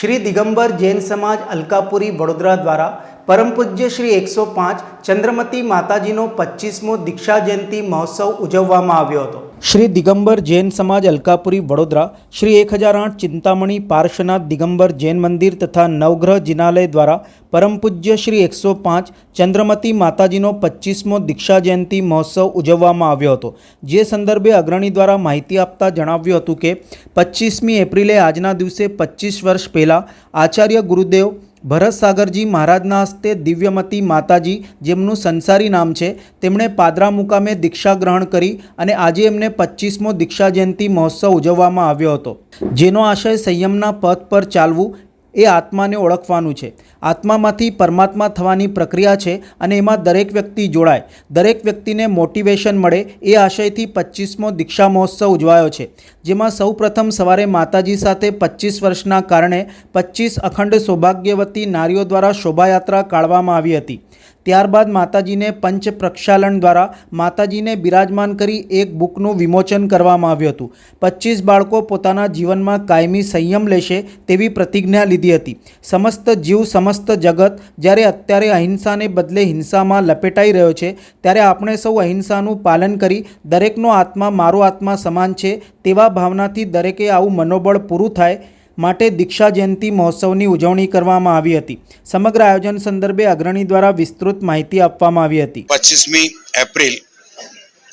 श्री दिगंबर जैन समाज अलकापुरी वडोदरा द्वारा परम पूज्य श्री 105 चंद्रमती माताजीनो 25मो दीक्षा जयंती महोत्सव उजववामां आव्यो हतो। श्री दिगंबर जैन समाज अलकापुरी वडोदरा श्री 1008 चिंतामणी पार्श्वनाथ दिगंबर जैन मंदिर तथा नवग्रह जिनालय द्वारा परम पूज्य श्री 105 चंद्रमती माताजीनो 25मो दीक्षा जयंती महोत्सव उजववामां आव्यो हतो। जे संदर्भे अग्रणी द्वारा माहिती आपता जणाव्युं हतुं के 25मी एप्रिले आजना दिवसे 25 वर्ष पहला आचार्य गुरुदेव भरत सागरजी महाराजना हस्ते दिव्यमती माताजी जेमनुं संसारी नाम छे तेमणे पादरा मुकामे दीक्षा ग्रहण करी अने आजे एमने 25मो दीक्षा जयंती महोत्सव उजववामां आव्यो हतो। जेनो आशय संयमना पथ पर चालवुं ए आत्माने ओळखवानुं छे। आत्मामांथी परमात्मा थवानी प्रक्रिया छे अने एमां दरेक व्यक्ति जोड़ाय, दरेक व्यक्तिने मोटिवेशन मळे ए आशयथी 25मो दीक्षा महोत्सव उजवायो छे। जेमां सौ प्रथम सवारे माताजी साथे 25 वर्षना कारणे 25 अखंड सौभाग्यवती नारीओ द्वारा शोभायात्रा काढवामां आवी हती। त्यारबाद माताजीने पंच प्रक्षालन द्वारा माताजीने बिराजमान करी एक बुकनुं विमोचन करवामां आव्युं हतुं। 25 बाळको पोताना जीवनमां कायमी संयम लेशे तेवी प्रतिज्ञा लीधी हती। समस्त जीव समस्त जगत ज्यारे अत्यारे अहिंसाने बदले हिंसामां लपेटाई रह्यो छे त्यारे आपणे सौ अहिंसानुं पालन करी दरेकनो आत्मा मारो आत्मा समान छे तेवा भावनाथी दरेके आवुं मनोबळ पूरुं थाय माटे दीक्षा जयंती महोत्सवनी उजवणी करवामां आवी हती। समग्र आयोजन संदर्भे अग्रणी द्वारा विस्तृत माहिती आपवामां आवी हती। 25मी एप्रिल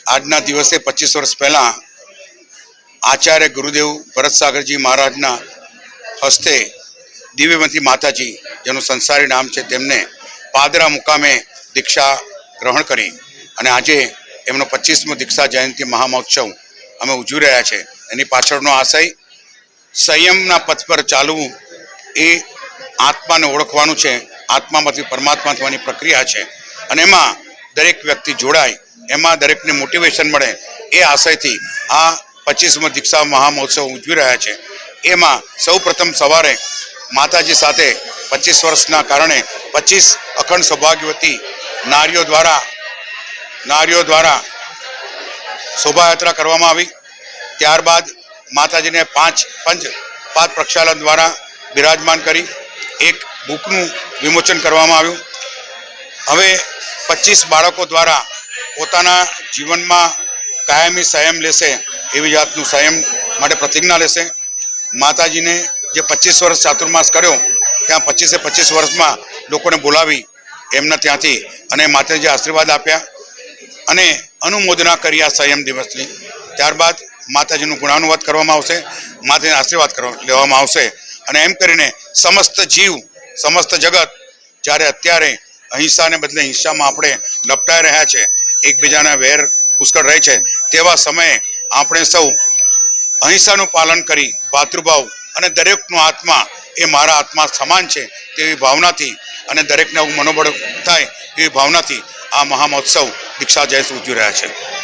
आजना दिवसे 25 वर्ष पहला आचार्य गुरुदेव भरत सागरजी महाराजना हस्ते दिव्यमती माताजी जेनु संसारी नाम छे तेमने पादरा मुकामे दीक्षा ग्रहण करी अने आजे एमनो 25मो दीक्षा जयंती महामहोत्सव अमे उजवी रह्या छे। एनी पाछळनो आशय संयमना पथ पर चालवुं ए आत्माने ओळखवानुं छे। आत्मामांथी परमात्मा थवानी प्रक्रिया छे अने एमां दरेक व्यक्ति जोड़ाय, एमां दरेकने मोटिवेशन मळे ए आशयथी आ 25मो दीक्षा महामहोत्सव उजवी रह्या छे। एमां सौ प्रथम सवारे माताजी साथे 25 वर्षना कारणे 25 अखंड सौभाग्यवती नारीओ द्वारा शोभायात्रा करवामां आवी। त्यारबाद माताजी ने पांच प्रक्षालन द्वारा बिराजमान करी एक बुकनु विमोचन करवामां आव्युं। हवे 25 बाळको द्वारा पोताना जीवन में कायमी संयम लेशे एवी जातनु संयम माटे प्रतिज्ञा लेशे। माताजी ने जे 25 वर्ष चातुर्मास कर्यो त्या 25 वर्ष में लोकोने बोलावी एमना त्यांथी अने माताजी आशीर्वाद आप्या अने अनुमोदना करी आ संयम दिवसनी। त्यारबाद माताजीनु गुणानुवाद करवामां आवशे, माताजीने आशीर्वाद लेवामां आवशे अने एम करीने समस्त जीव समस्त जगत ज्यारे अत्यारे अहिंसा ने बदले हिंसा में आपणे लपटाई रह्या छे, एकबीजाने वेर पुष्कळ रहे छे, तेवा समये आपणे सौ अहिंसानुं पालन करी भातृभाव अने दरेकनो आत्मा ए मारा आत्मा समान छे तेवी भावनाथी अने दरेकने आवुं मनोबळ थाय एवी भावनाथी आ महामहोत्सव दीक्षा जयंती उजवी रह्या छे।